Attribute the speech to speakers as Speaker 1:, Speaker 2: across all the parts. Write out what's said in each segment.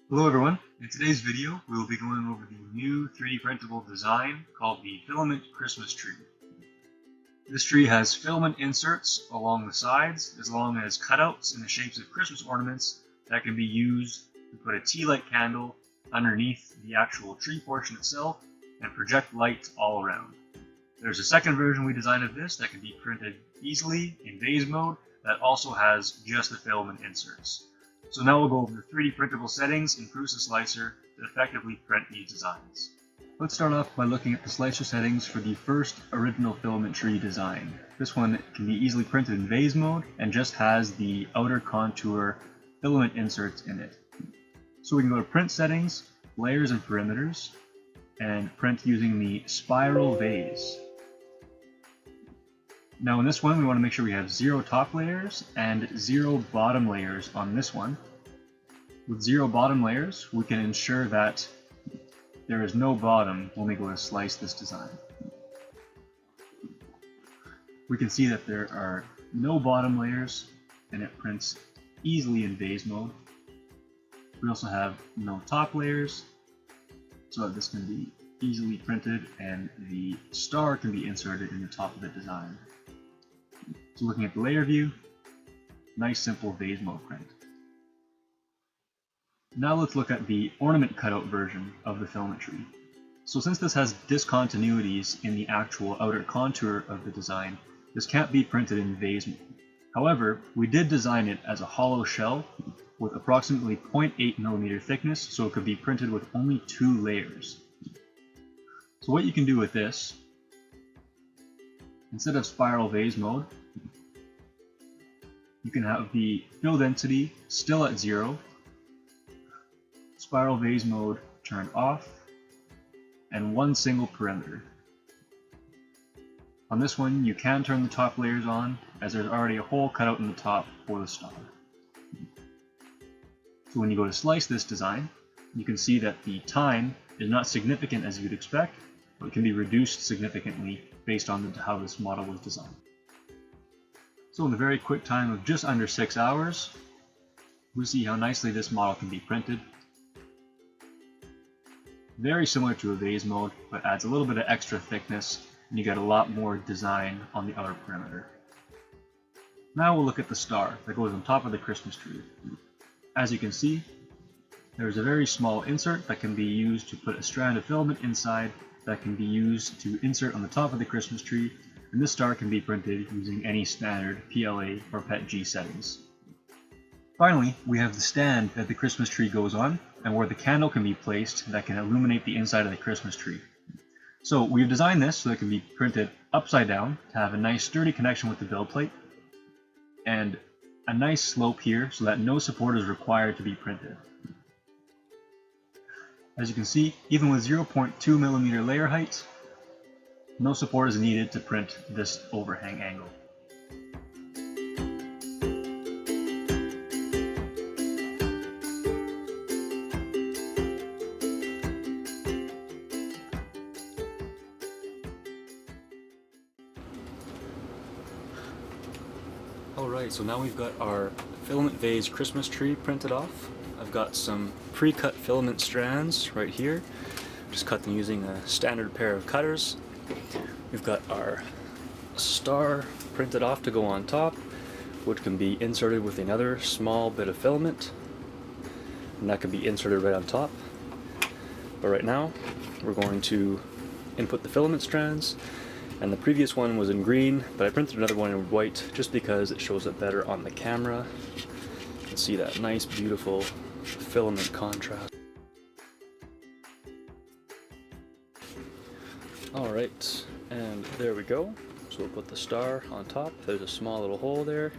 Speaker 1: Hello everyone, in today's video we will be going over the new 3D printable design called the Filament Christmas Tree. This tree has filament inserts along the sides as long as cutouts in the shapes of Christmas ornaments that can be used to put a tea light candle underneath the actual tree portion itself and project light all around. There's a second version we designed of this that can be printed easily in vase mode that also has just the filament inserts. So now we'll go over the 3D printable settings in Prusa Slicer to effectively print these designs. Let's start off by looking at the slicer settings for the first original filament tree design. This one can be easily printed in vase mode and just has the outer contour filament inserts in it. So we can go to print settings, layers and perimeters, and print using the spiral vase. Now in this one we want to make sure we have 0 top layers and 0 bottom layers on this one. With 0 bottom layers we can ensure that there is no bottom when we go to slice this design. We can see that there are no bottom layers and it prints easily in vase mode. We also have no top layers so that this can be easily printed and the star can be inserted in the top of the design. So looking at the layer view, nice simple vase mode print. Now let's look at the ornament cutout version of the filament tree. So since this has discontinuities in the actual outer contour of the design, this can't be printed in vase mode. However, we did design it as a hollow shell with approximately 0.8mm thickness, so it could be printed with only 2 layers. So what you can do with this, instead of spiral vase mode, you can have the fill density still at 0, spiral vase mode turned off, and 1 single perimeter. On this one you can turn the top layers on as there's already a hole cut out in the top for the star. So when you go to slice this design, you can see that the time is not significant as you'd expect, but it can be reduced significantly based on how this model was designed. So in the very quick time of just under 6 hours, we see how nicely this model can be printed. Very similar to a vase mode, but adds a little bit of extra thickness, and you get a lot more design on the outer perimeter. Now we'll look at the star that goes on top of the Christmas tree. As you can see, there's a very small insert that can be used to put a strand of filament inside that can be used to insert on the top of the Christmas tree, and this star can be printed using any standard PLA or PETG settings. Finally, we have the stand that the Christmas tree goes on, and where the candle can be placed that can illuminate the inside of the Christmas tree. So we've designed this so that it can be printed upside down to have a nice sturdy connection with the build plate, and a nice slope here so that no support is required to be printed. As you can see, even with 0.2mm layer height, no support is needed to print this overhang angle. Alright, so now we've got our filament vase Christmas tree printed off. I've got some pre-cut filament strands right here. Just cut them using a standard pair of cutters. We've got our star printed off to go on top, which can be inserted with another small bit of filament, and that can be inserted right on top. But right now, we're going to input the filament strands, and the previous one was in green, but I printed another one in white just because it shows it better on the camera. You can see that nice, beautiful filament contrast. Alright, and there we go. So we'll put the star on top. There's a small little hole there.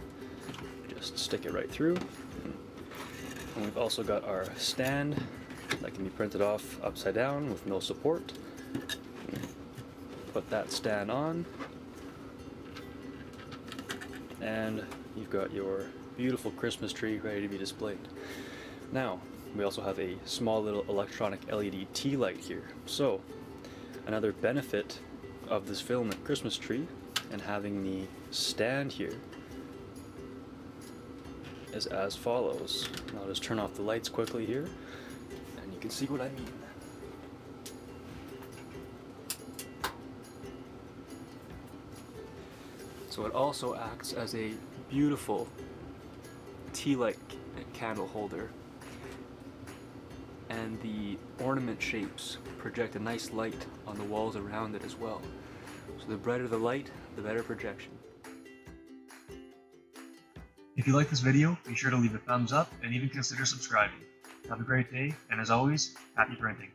Speaker 1: Just stick it right through. And we've also got our stand that can be printed off upside down with no support. Put that stand on, and you've got your beautiful Christmas tree ready to be displayed. Now, we also have a small little electronic LED tea light here. So, another benefit of this filament Christmas tree and having the stand here is as follows. I'll just turn off the lights quickly here.
Speaker 2: can see what I mean. So it also acts as a beautiful tea-light candle holder, and the ornament shapes project a nice light on the walls around it as well. So the brighter the light, the better projection.
Speaker 1: If you like this video, be sure to leave a thumbs up and even consider subscribing. Have a great day, and as always, happy printing!